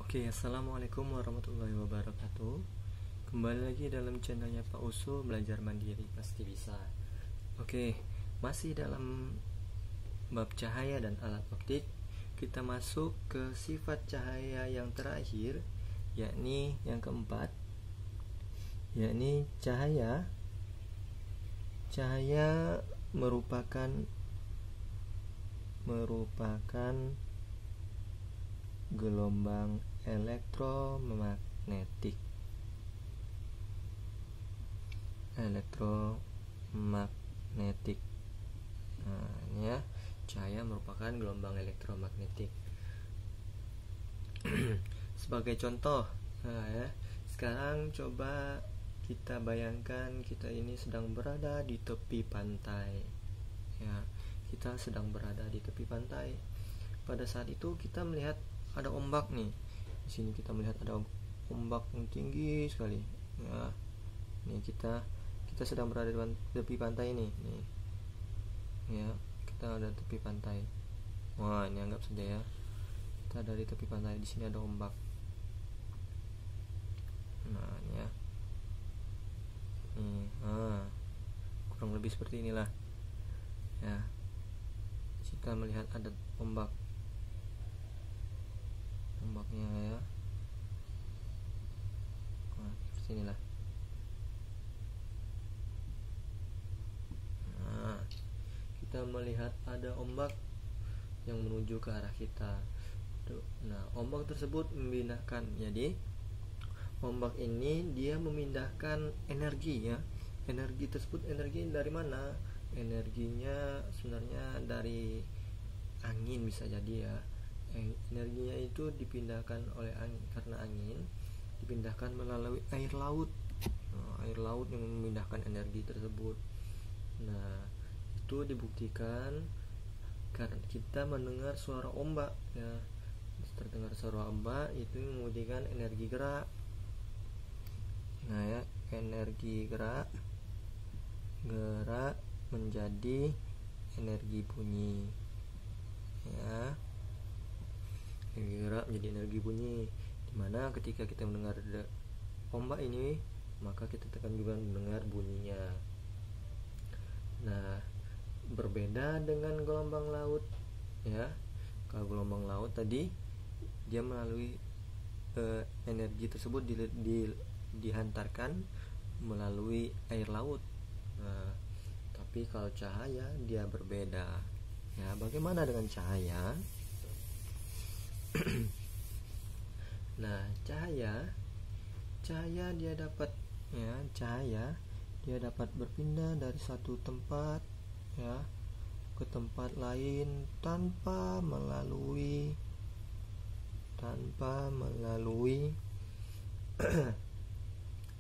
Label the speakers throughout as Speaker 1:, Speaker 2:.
Speaker 1: Oke, assalamualaikum warahmatullahi wabarakatuh. Kembali lagi dalam channelnya Pak Usul, belajar mandiri pasti bisa. Oke, masih dalam bab cahaya dan alat optik. Kita masuk ke sifat cahaya yang terakhir, yakni yang keempat, yakni cahaya merupakan gelombang elektromagnetik. Nah, ini ya, cahaya merupakan gelombang elektromagnetik. Sebagai contoh, sekarang coba kita bayangkan kita ini sedang berada di tepi pantai. Ya, kita sedang berada di tepi pantai. Pada saat itu kita melihat ada ombak nih. Di sini kita melihat ada ombak yang tinggi sekali. Ya, ini kita sedang berada di tepi pantai ini. Nih, ya, kita ada tepi pantai. Wah, ini anggap saja ya, kita ada di tepi pantai. Di sini ada ombak. Nah, ini ya. Kurang lebih seperti inilah. Ya, kita melihat ada ombaknya ya. Nah, seperti inilah. Nah, kita melihat ada ombak yang menuju ke arah kita. Nah, ombak tersebut memindahkan. Jadi, ombak ini dia memindahkan energi ya. Energi tersebut, energi dari mana? Energinya sebenarnya dari angin bisa jadi ya. Energinya itu dipindahkan oleh angin, karena angin dipindahkan melalui air laut. Air laut yang memindahkan energi tersebut. Nah, itu dibuktikan karena kita mendengar suara ombak ya. Terdengar suara ombak itu membuktikan energi gerak. Nah ya, energi gerak menjadi energi bunyi ya. Energi gerak menjadi energi bunyi, dimana ketika kita mendengar ombak ini, maka kita akan juga mendengar bunyinya. Nah, berbeda dengan gelombang laut ya. Kalau gelombang laut tadi dia melalui energi tersebut dihantarkan melalui air laut. Nah, tapi kalau cahaya dia berbeda. Ya, bagaimana dengan cahaya? Nah, cahaya dia dapat berpindah dari satu tempat ya ke tempat lain tanpa melalui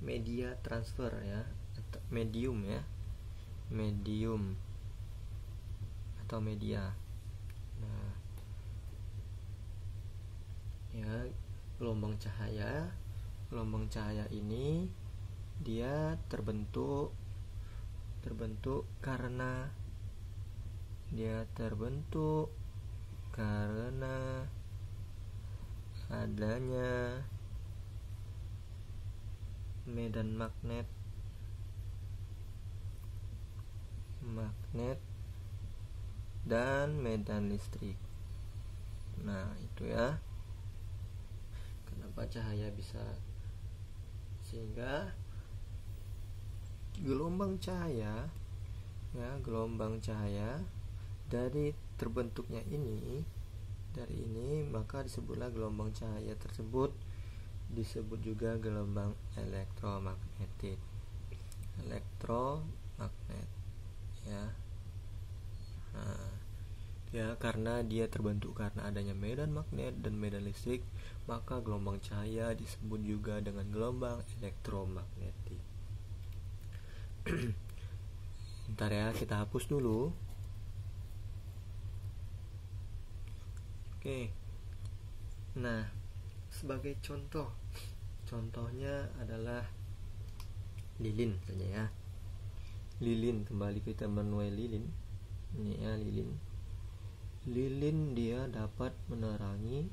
Speaker 1: media transfer ya, medium atau media. Nah, ya, gelombang cahaya ini dia terbentuk karena adanya medan magnet dan medan listrik. Nah, itu ya, kenapa cahaya bisa, sehingga gelombang cahaya dari terbentuknya dari ini, maka disebutlah gelombang cahaya tersebut disebut juga gelombang elektromagnet ya. Nah, ya, karena dia terbentuk karena adanya medan magnet dan medan listrik, maka gelombang cahaya disebut juga dengan gelombang elektromagnetik. Bentar ya, kita hapus dulu. Oke. Nah, sebagai contohnya adalah lilin saja ya. Lilin, kembali kita menuai lilin. Ini ya, lilin dia dapat menerangi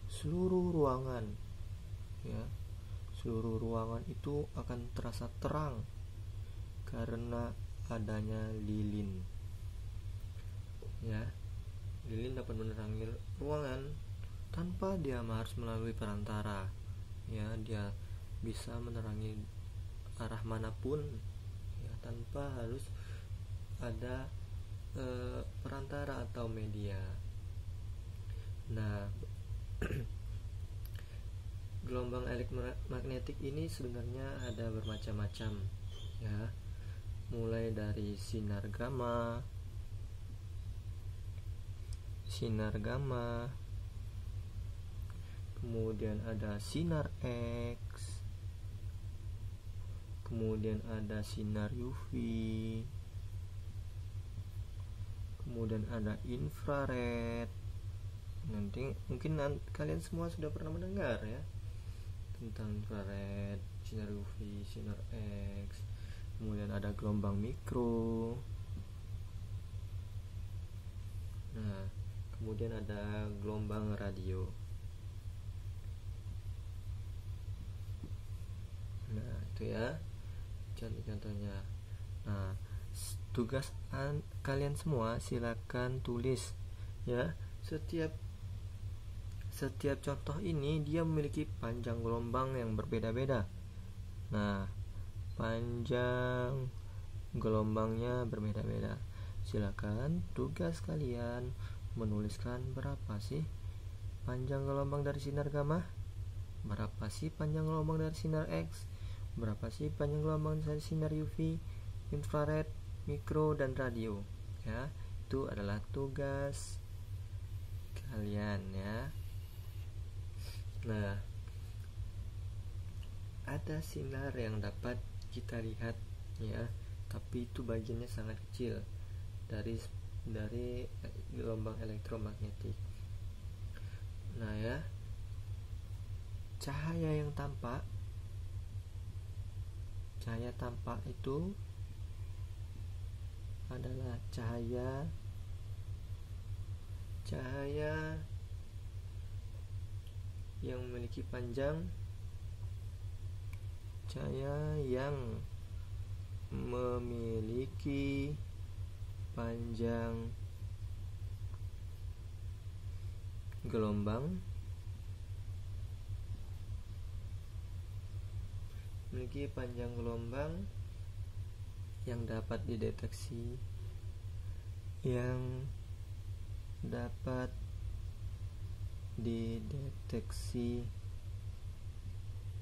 Speaker 1: seluruh ruangan, ya. Seluruh ruangan itu akan terasa terang karena adanya lilin, ya. Lilin dapat menerangi ruangan tanpa dia harus melalui perantara, ya. Dia bisa menerangi arah manapun, ya, tanpa harus ada perantara atau media. Nah, gelombang elektromagnetik ini sebenarnya ada bermacam-macam, ya. Mulai dari sinar gamma, kemudian ada sinar X, kemudian ada sinar UV, kemudian ada infrared. Nanti mungkin kalian semua sudah pernah mendengar, ya, tentang infrared, sinar UV, sinar X. Kemudian ada gelombang mikro. Nah, kemudian ada gelombang radio. Nah, itu ya contoh-contohnya. Nah, tugas kalian semua silakan tulis, ya. Setiap contoh ini dia memiliki panjang gelombang yang berbeda-beda. Nah, panjang gelombangnya berbeda-beda. Silakan tugas kalian menuliskan berapa sih panjang gelombang dari sinar gamma, berapa sih panjang gelombang dari sinar X, berapa sih panjang gelombang dari sinar UV, infrared, mikro, dan radio, ya. Itu adalah tugas kalian, ya. Nah, ada sinar yang dapat kita lihat, ya, tapi itu bagiannya sangat kecil dari gelombang elektromagnetik. Nah, ya, cahaya tampak itu adalah cahaya yang memiliki panjang gelombang yang dapat dideteksi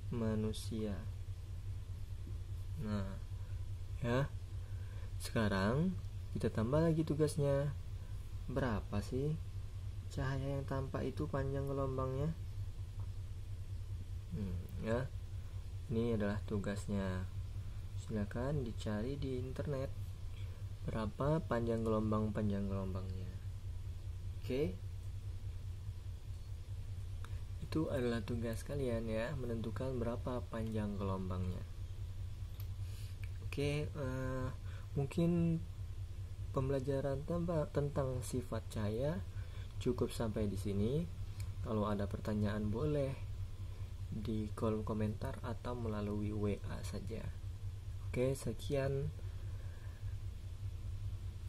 Speaker 1: manusia. Nah, ya. Sekarang kita tambah lagi tugasnya. Berapa sih cahaya yang tampak itu panjang gelombangnya? Ya. Ini adalah tugasnya. Silakan dicari di internet berapa panjang gelombangnya. Oke. Itu adalah tugas kalian, ya, menentukan berapa panjang gelombangnya. Oke, mungkin pembelajaran tentang sifat cahaya cukup sampai di sini. Kalau ada pertanyaan boleh di kolom komentar atau melalui WA saja. Oke, sekian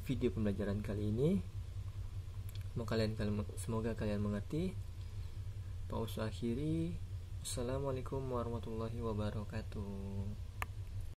Speaker 1: video pembelajaran kali ini. Semoga kalian mengerti. Pausa akhiri. Assalamualaikum warahmatullahi wabarakatuh.